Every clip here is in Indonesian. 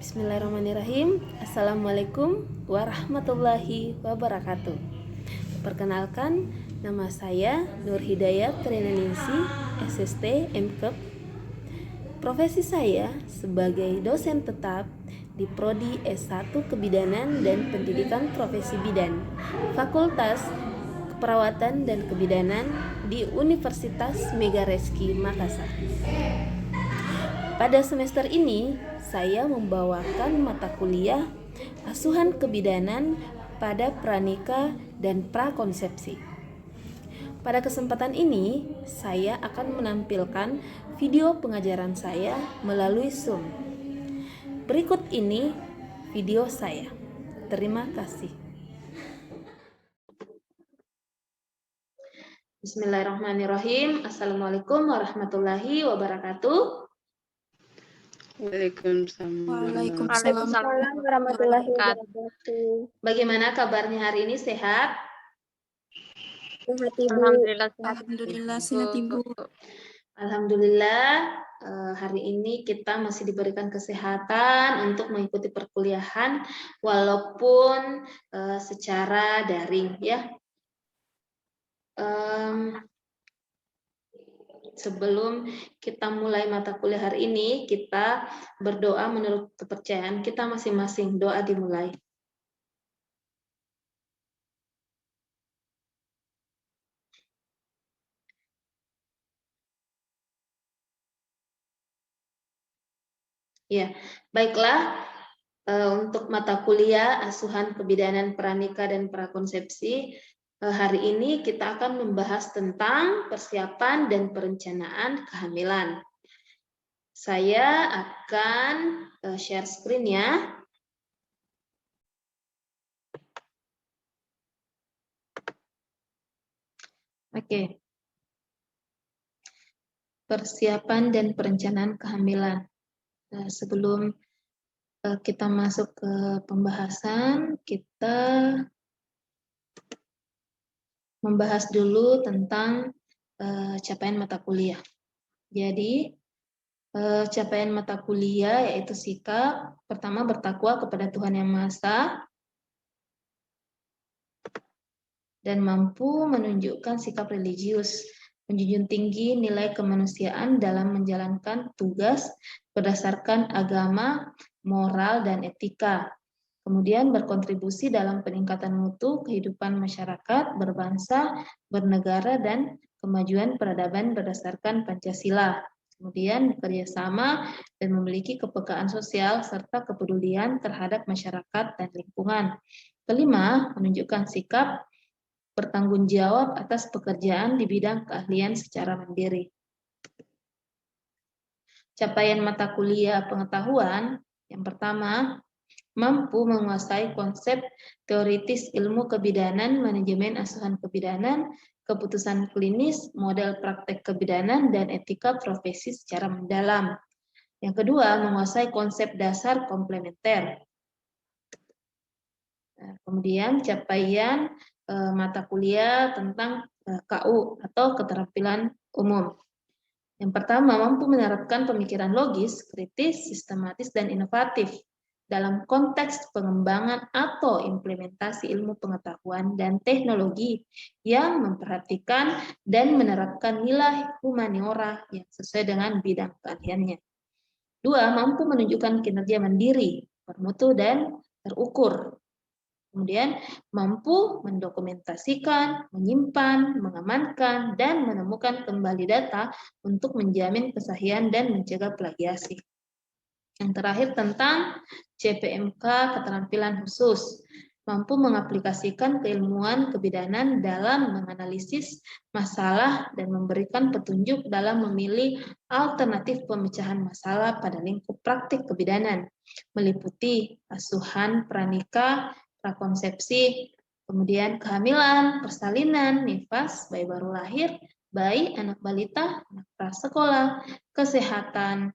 Bismillahirrahmanirrahim. Assalamualaikum warahmatullahi wabarakatuh. Perkenalkan, nama saya Nur Hidayat Triananingsi, SST MKep. Profesi saya sebagai dosen tetap di Prodi S1 Kebidanan dan Pendidikan Profesi Bidan, Fakultas Keperawatan dan Kebidanan di Universitas Megareski Makassar. Pada semester ini, saya membawakan mata kuliah Asuhan Kebidanan pada Pranikah dan Prakonsepsi. Pada kesempatan ini, saya akan menampilkan video pengajaran saya melalui Zoom. Berikut ini video saya. Terima kasih. Bismillahirrahmanirrahim. Assalamualaikum warahmatullahi wabarakatuh. Waalaikumsalam warahmatullahi wabarakatuh. Bagaimana kabarnya hari ini? Sehat? Sehat Ibu. Alhamdulillah sehat Ibu. Alhamdulillah, hari ini kita masih diberikan kesehatan untuk mengikuti perkuliahan walaupun secara daring ya. Sebelum kita mulai mata kuliah hari ini, kita berdoa menurut kepercayaan kita masing-masing. Doa dimulai. Ya, baiklah. Untuk mata kuliah Asuhan Kebidanan Pranikah dan Prakonsepsi, hari ini kita akan membahas tentang persiapan dan perencanaan kehamilan. Saya akan share screen ya. Oke. Persiapan dan perencanaan kehamilan. Sebelum kita masuk ke pembahasan, kita membahas dulu tentang capaian mata kuliah. Jadi, capaian mata kuliah yaitu sikap, pertama bertakwa kepada Tuhan Yang Maha Esa, dan mampu menunjukkan sikap religius, menjunjung tinggi nilai kemanusiaan dalam menjalankan tugas berdasarkan agama, moral, dan etika. Kemudian berkontribusi dalam peningkatan mutu kehidupan masyarakat, berbangsa, bernegara, dan kemajuan peradaban berdasarkan Pancasila. Kemudian bekerjasama dan memiliki kepekaan sosial serta kepedulian terhadap masyarakat dan lingkungan. Kelima, menunjukkan sikap bertanggung jawab atas pekerjaan di bidang keahlian secara mandiri. Capaian mata kuliah pengetahuan, yang pertama, mampu menguasai konsep teoritis ilmu kebidanan, manajemen asuhan kebidanan, keputusan klinis, model praktek kebidanan, dan etika profesi secara mendalam. Yang kedua, menguasai konsep dasar komplementer. Kemudian capaian mata kuliah tentang KU atau keterampilan umum. Yang pertama, mampu menerapkan pemikiran logis, kritis, sistematis, dan inovatif dalam konteks pengembangan atau implementasi ilmu pengetahuan dan teknologi yang memperhatikan dan menerapkan nilai humaniora yang sesuai dengan bidang keahliannya. Dua, mampu menunjukkan kinerja mandiri, bermutu, dan terukur. Kemudian mampu mendokumentasikan, menyimpan, mengamankan, dan menemukan kembali data untuk menjamin kesahihan dan mencegah plagiasi. Yang terakhir tentang CPMK keterampilan khusus, mampu mengaplikasikan keilmuan kebidanan dalam menganalisis masalah dan memberikan petunjuk dalam memilih alternatif pemecahan masalah pada lingkup praktik kebidanan, meliputi asuhan pranikah, prakonsepsi, kemudian kehamilan, persalinan, nifas, bayi baru lahir, bayi, anak balita, anak prasekolah, kesehatan,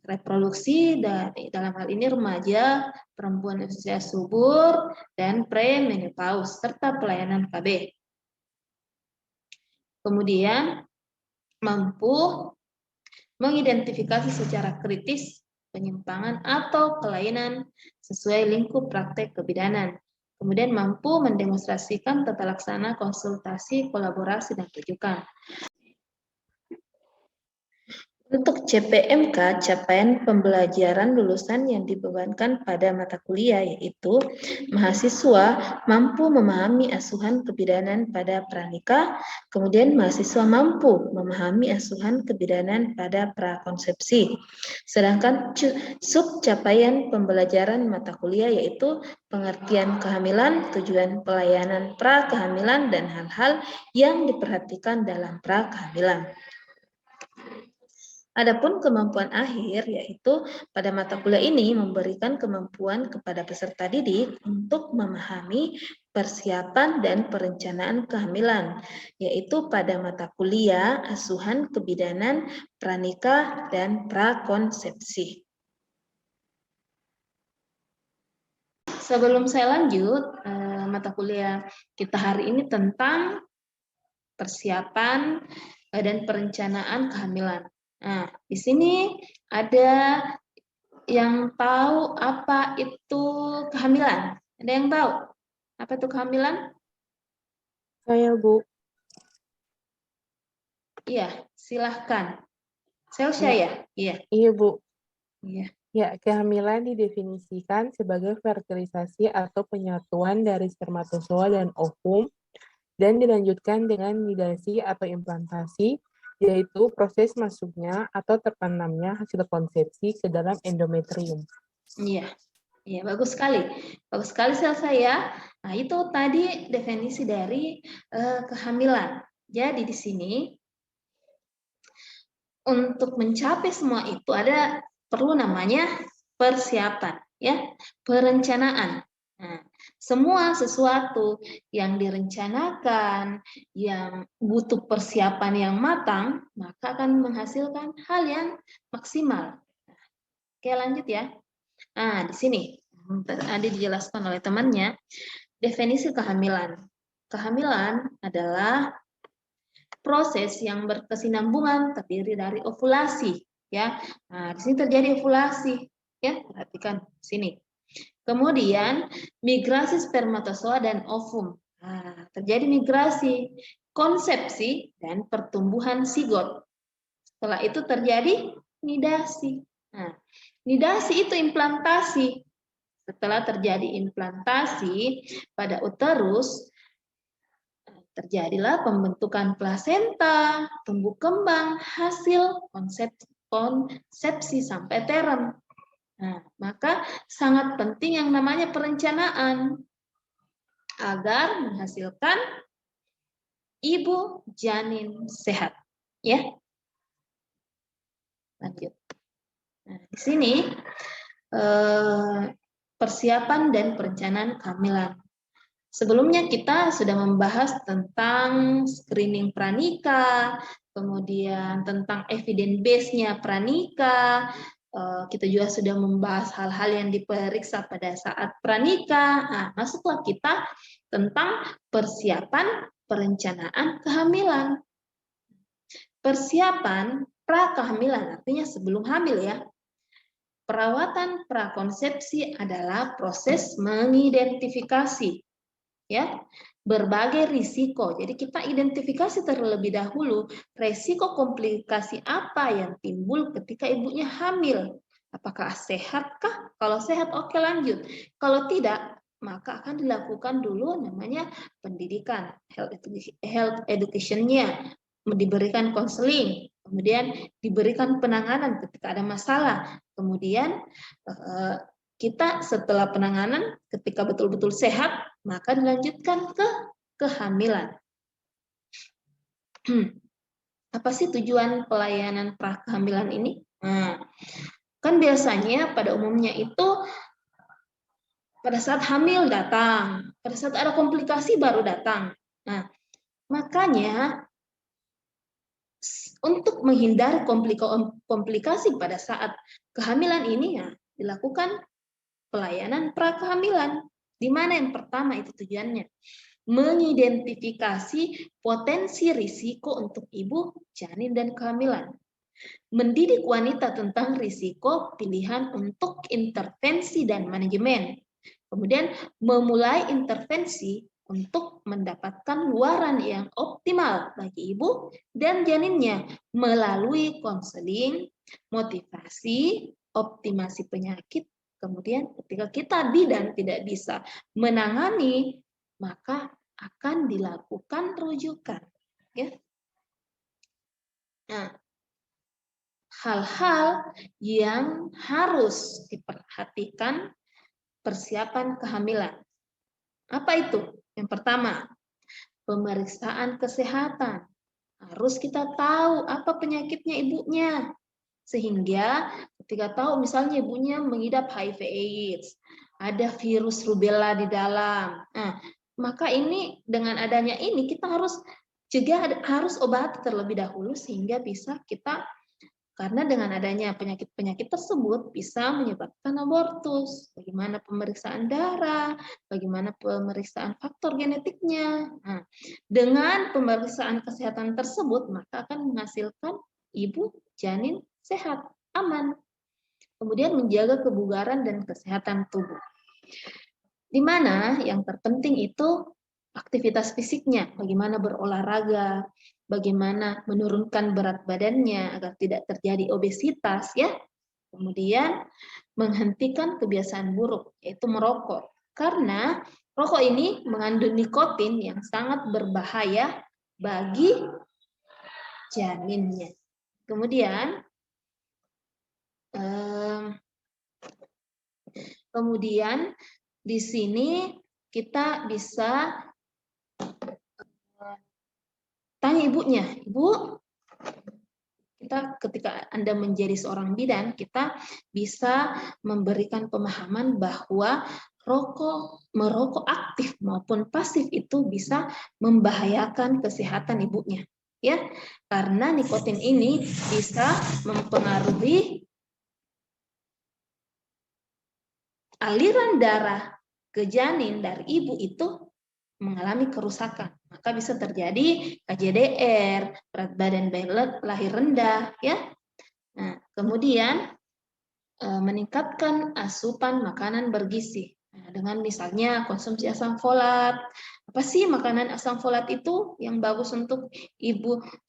reproduksi, dalam hal ini remaja, perempuan usia subur, dan premenopause, serta pelayanan KB. Kemudian mampu mengidentifikasi secara kritis penyimpangan atau kelainan sesuai lingkup praktek kebidanan. Kemudian mampu mendemonstrasikan tata laksana konsultasi, kolaborasi, dan rujukan. Untuk CPMK, capaian pembelajaran lulusan yang dibebankan pada mata kuliah yaitu mahasiswa mampu memahami asuhan kebidanan pada pranikah, kemudian mahasiswa mampu memahami asuhan kebidanan pada prakonsepsi. Sedangkan sub capaian pembelajaran mata kuliah yaitu pengertian kehamilan, tujuan pelayanan prakehamilan, dan hal-hal yang diperhatikan dalam prakehamilan. Adapun kemampuan akhir yaitu pada mata kuliah ini memberikan kemampuan kepada peserta didik untuk memahami persiapan dan perencanaan kehamilan, yaitu pada mata kuliah asuhan kebidanan, pranikah, dan prakonsepsi. Sebelum saya lanjut, mata kuliah kita hari ini tentang persiapan dan perencanaan kehamilan. Nah, di sini ada yang tahu apa itu kehamilan? Ada yang tahu apa itu kehamilan? Saya, Bu. Iya, silahkan. Selsa ya? Iya. Iya, Bu. Iya. Ya, kehamilan didefinisikan sebagai fertilisasi atau penyatuan dari spermatozoa dan ovum dan dilanjutkan dengan nidasi atau implantasi, yaitu proses masuknya atau tertanamnya hasil konsepsi ke dalam endometrium. Iya. Iya, bagus sekali. Bagus sekali Selsa ya. Nah, itu tadi definisi dari kehamilan. Jadi di sini untuk mencapai semua itu ada perlu namanya persiapan, ya, perencanaan. Nah, semua sesuatu yang direncanakan, yang butuh persiapan yang matang, maka akan menghasilkan hal yang maksimal. Oke, lanjut ya. Nah, di sini tadi dijelaskan oleh temannya definisi kehamilan. Kehamilan adalah proses yang berkesinambungan terdiri dari ovulasi, ya. Nah, di sini terjadi ovulasi, ya. Perhatikan sini. Kemudian migrasi spermatozoa dan ovum. Nah, terjadi migrasi, konsepsi, dan pertumbuhan zigot. Setelah itu terjadi nidasi. Nah, nidasi itu implantasi. Setelah terjadi implantasi pada uterus, terjadilah pembentukan plasenta, tumbuh kembang, hasil konsepsi sampai terem. Nah, maka sangat penting yang namanya perencanaan agar menghasilkan ibu janin sehat, ya. Lanjut. Nah, di sini persiapan dan perencanaan kehamilan. Sebelumnya kita sudah membahas tentang screening pranikah, kemudian tentang evidence base-nya pranikah. Kita juga sudah membahas hal-hal yang diperiksa pada saat pranikah. Nah, masuklah kita tentang persiapan perencanaan kehamilan. Persiapan prakehamilan artinya sebelum hamil ya. Perawatan prakonsepsi adalah proses mengidentifikasi ya berbagai risiko. Jadi kita identifikasi terlebih dahulu risiko komplikasi apa yang timbul ketika ibunya hamil. Apakah sehatkah? Kalau sehat oke lanjut. Kalau tidak maka akan dilakukan dulu namanya pendidikan health education-nya, diberikan konseling, kemudian diberikan penanganan ketika ada masalah. Kemudian kita setelah penanganan ketika betul-betul sehat maka dilanjutkan ke kehamilan. Apa sih tujuan pelayanan prakehamilan ini? Nah, kan biasanya pada umumnya itu pada saat hamil datang, pada saat ada komplikasi baru datang. Nah, makanya untuk menghindari komplikasi pada saat kehamilan ini ya dilakukan pelayanan prakehamilan. Di mana yang pertama itu tujuannya mengidentifikasi potensi risiko untuk ibu, janin, dan kehamilan. mendidik wanita tentang risiko pilihan untuk intervensi dan manajemen. Kemudian memulai intervensi untuk mendapatkan luaran yang optimal bagi ibu dan janinnya melalui konseling, motivasi, optimasi penyakit. Kemudian ketika kita bidan tidak bisa menangani, maka akan dilakukan rujukan. Ya. Nah, hal-hal yang harus diperhatikan persiapan kehamilan. Apa itu? Yang pertama, pemeriksaan kesehatan. Harus kita tahu apa penyakitnya ibunya. Sehingga ketika tahu misalnya ibunya mengidap HIV/AIDS, ada virus rubella di dalam. Nah, maka ini dengan adanya ini kita harus cegah, harus obati terlebih dahulu sehingga bisa kita, karena dengan adanya penyakit-penyakit tersebut bisa menyebabkan abortus. Bagaimana pemeriksaan darah, bagaimana pemeriksaan faktor genetiknya. Nah, dengan pemeriksaan kesehatan tersebut, maka akan menghasilkan ibu janin sehat, aman. Kemudian menjaga kebugaran dan kesehatan tubuh. Di mana yang terpenting itu aktivitas fisiknya, bagaimana berolahraga, bagaimana menurunkan berat badannya agar tidak terjadi obesitas, ya. Kemudian menghentikan kebiasaan buruk, yaitu merokok. Karena rokok ini mengandung nikotin yang sangat berbahaya bagi janinnya. Kemudian di sini kita bisa tanya ibunya, Ibu, kita ketika Anda menjadi seorang bidan, kita bisa memberikan pemahaman bahwa merokok aktif maupun pasif itu bisa membahayakan kesehatan ibunya, ya, karena nikotin ini bisa mempengaruhi aliran darah ke janin dari ibu itu mengalami kerusakan, maka bisa terjadi KJDR, berat badan bayi lahir rendah, ya. Nah, kemudian meningkatkan asupan makanan bergizi. Nah, dengan misalnya konsumsi asam folat. Apa sih makanan asam folat itu yang bagus untuk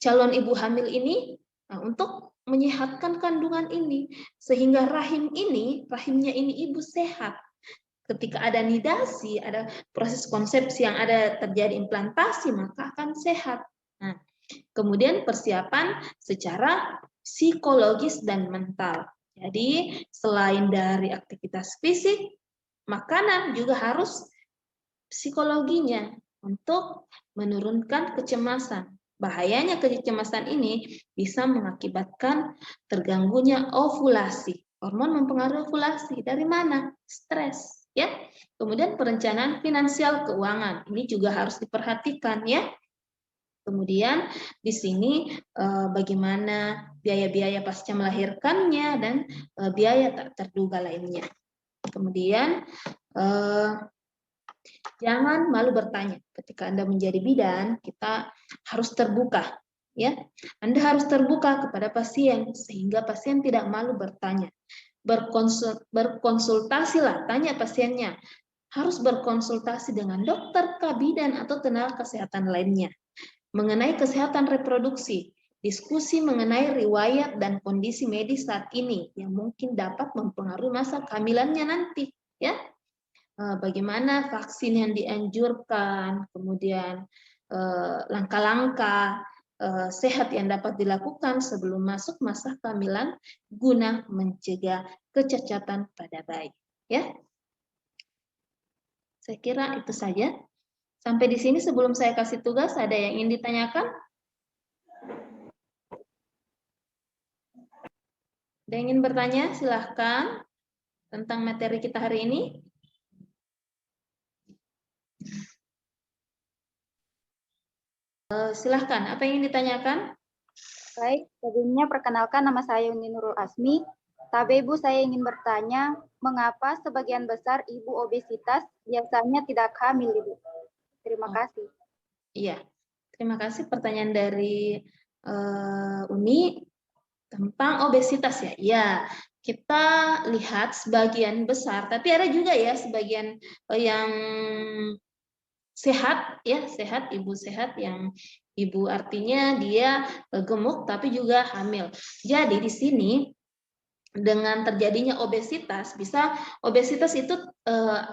calon ibu hamil ini? Nah, untuk menyehatkan kandungan ini sehingga rahimnya ini ibu sehat. Ketika ada nidasi, ada proses konsepsi yang ada terjadi implantasi, maka akan sehat. Nah, kemudian persiapan secara psikologis dan mental. Jadi, selain dari aktivitas fisik, makanan juga harus psikologinya untuk menurunkan kecemasan. Bahayanya kecemasan ini bisa mengakibatkan terganggunya ovulasi. Hormon mempengaruhi ovulasi. Dari mana? Stres. Ya, kemudian perencanaan finansial keuangan ini juga harus diperhatikan, ya. Kemudian di sini bagaimana biaya-biaya pasca melahirkannya dan biaya tak terduga lainnya. Kemudian jangan malu bertanya. Ketika Anda menjadi bidan, kita harus terbuka, ya. Anda harus terbuka kepada pasien sehingga pasien tidak malu bertanya. Berkonsultasilah, tanya pasiennya. Harus berkonsultasi dengan dokter, bidan atau tenaga kesehatan lainnya mengenai kesehatan reproduksi, diskusi mengenai riwayat dan kondisi medis saat ini yang mungkin dapat mempengaruhi masa kehamilannya nanti, ya. Bagaimana vaksin yang dianjurkan, kemudian langkah-langkah sehat yang dapat dilakukan sebelum masuk masa kehamilan guna mencegah kecacatan pada bayi, ya. Saya kira itu saja. Sampai di sini sebelum saya kasih tugas, ada yang ingin ditanyakan? Ada yang ingin bertanya? Silahkan tentang materi kita hari ini. Silahkan, apa yang ingin ditanyakan? Baik, sebelumnya perkenalkan nama saya Uni Nurul Asmi. Tapi Ibu, saya ingin bertanya, mengapa sebagian besar ibu obesitas biasanya tidak hamil, Ibu? Terima kasih. Iya, terima kasih pertanyaan dari Uni. Tentang obesitas ya. Ya, kita lihat sebagian besar, tapi ada juga ya sebagian yang sehat ya, sehat, ibu sehat, yang ibu artinya dia gemuk tapi juga hamil. Jadi di sini dengan terjadinya obesitas, obesitas itu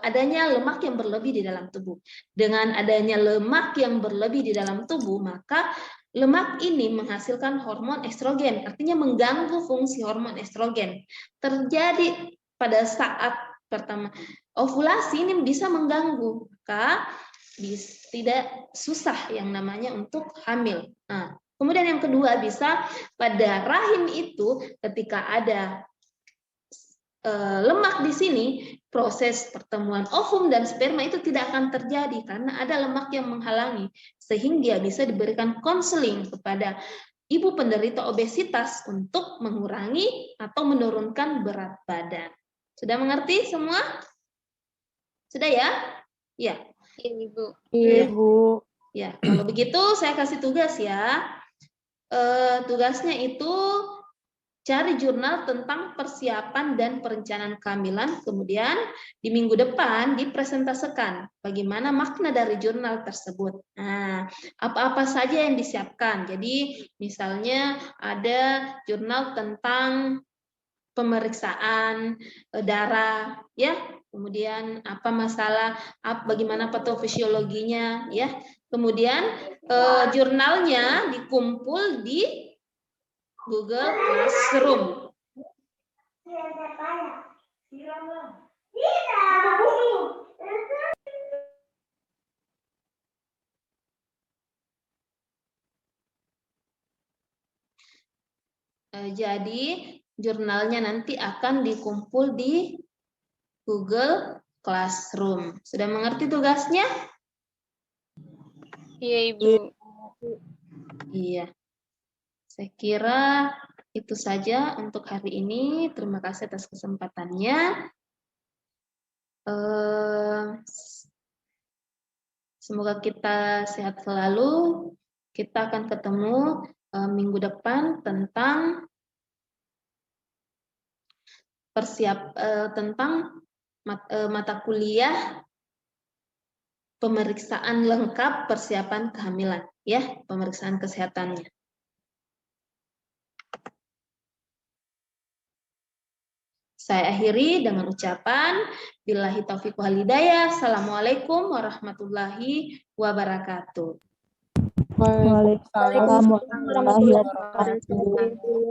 adanya lemak yang berlebih di dalam tubuh. Dengan adanya lemak yang berlebih di dalam tubuh, maka lemak ini menghasilkan hormon estrogen, artinya mengganggu fungsi hormon estrogen. Terjadi pada saat pertama ovulasi ini bisa mengganggu, maka tidak susah yang namanya untuk hamil. Nah, kemudian yang kedua bisa pada rahim itu ketika ada lemak di sini, proses pertemuan ovum dan sperma itu tidak akan terjadi karena ada lemak yang menghalangi, sehingga bisa diberikan konseling kepada ibu penderita obesitas untuk mengurangi atau menurunkan berat badan. Sudah mengerti semua? Sudah ya? Ya. Iya, Ibu. Iya, Bu. Ya, kalau begitu saya kasih tugas ya. Tugasnya itu cari jurnal tentang persiapan dan perencanaan kehamilan, kemudian di minggu depan dipresentasikan bagaimana makna dari jurnal tersebut. Nah, apa-apa saja yang disiapkan. Jadi, misalnya ada jurnal tentang pemeriksaan darah, ya, kemudian apa masalah, bagaimana patofisiologinya, ya. Kemudian jurnalnya dikumpul di Google Classroom. Jadi jurnalnya nanti akan dikumpul di Google Classroom. Sudah mengerti tugasnya? Iya, Ibu. Iya. Saya kira itu saja untuk hari ini. Terima kasih atas kesempatannya. Semoga kita sehat selalu. Kita akan ketemu minggu depan tentang tentang mata kuliah pemeriksaan lengkap persiapan kehamilan, ya, pemeriksaan kesehatannya. Saya akhiri dengan ucapan billahi taufiq wal hidayah. Assalamualaikum warahmatullahi wabarakatuh. Waalaikumsalam warahmatullahi wabarakatuh.